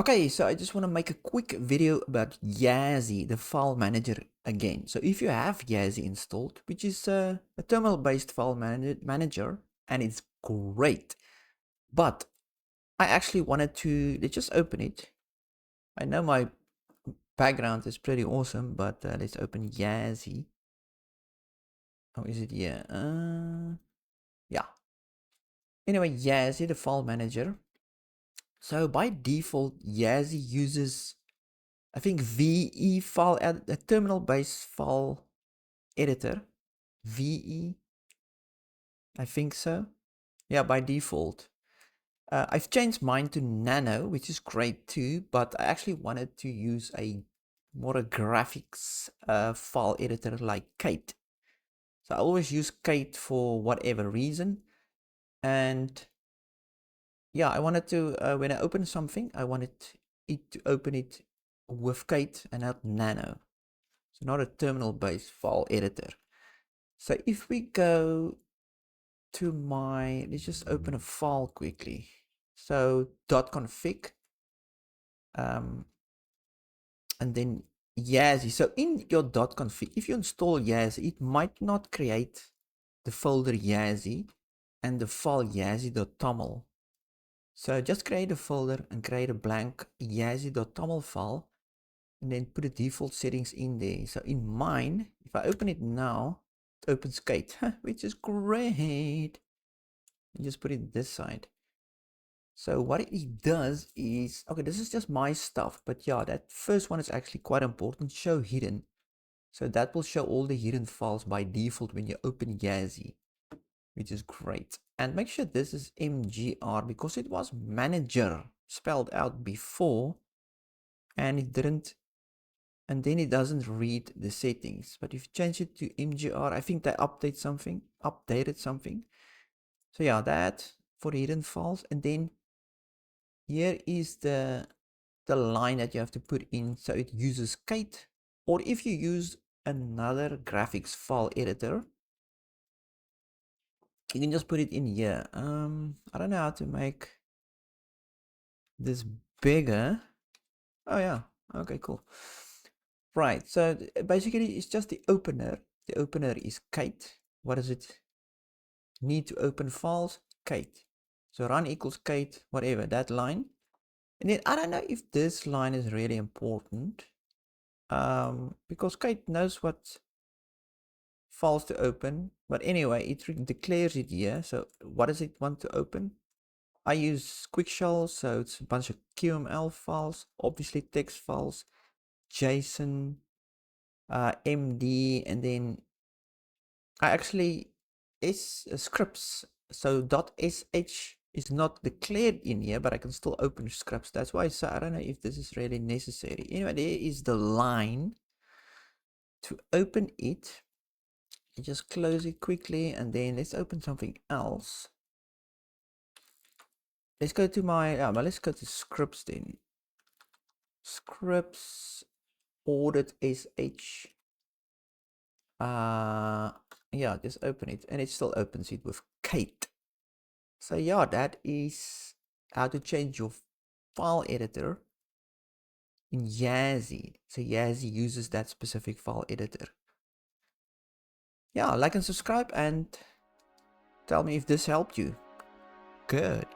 Okay, so I just want to make a quick video about Yazi, the file manager again. So if you have Yazi installed, which is a terminal-based file manager, and it's great, but I actually wanted to, let's just open it. I know my background is pretty awesome, but let's open Yazi. Oh, is it here? Yeah. Anyway, Yazi, the file manager. So by default, Yazi uses, I think, VE file, a terminal-based file editor. VE, I think so. Yeah, by default. I've changed mine to Nano, which is great too, but I actually wanted to use a more a graphics file editor like Kate. So I always use Kate for whatever reason. And yeah, I wanted to, when I open something, I wanted it to open it with Kate and not Nano. So not a terminal-based file editor. So if we go to my, let's just open a file quickly. So .config, and then Yazi. So in your .config, if you install Yazi, it might not create the folder Yazi and the file yazi.toml. So just create a folder and create a blank yazi.toml file and then put the default settings in there. So in mine, if I open it now, it opens Kate, which is great. And just put it this side. So what it does is, okay, this is just my stuff, but yeah, that first one is actually quite important. Show hidden. So that will show all the hidden files by default when you open Yazi, which is great. And make sure this is MGR because it was manager spelled out before and it didn't, and then it doesn't read the settings. But if you change it to MGR, I think they updated something. So yeah, that for the hidden files. And then here is the line that you have to put in, so it uses Kate, or if you use another graphics file editor, you can just put it in here. I don't know how to make this bigger. Oh yeah, okay, cool. Right, so basically it's just the opener. The opener is Kate. What does it need to open files? Kate. So run equals Kate, whatever, that line. And then I don't know if this line is really important, because Kate knows what files to open, but anyway, it declares it here. So what does it want to open? I use quick shell, so it's a bunch of QML files, obviously text files, JSON, MD, and then I actually scripts. So .sh is not declared in here, but I can still open scripts. That's why I don't know if this is really necessary. Anyway, there is the line to open it. You just close it quickly, and then let's open something else. Let's go to my, let's go to scripts then. Scripts, audit sh. Yeah, just open it, and it still opens it with Kate. So yeah, that is how to change your file editor in Yazi. So Yazi uses that specific file editor. Yeah, like and subscribe and tell me if this helped you. Good.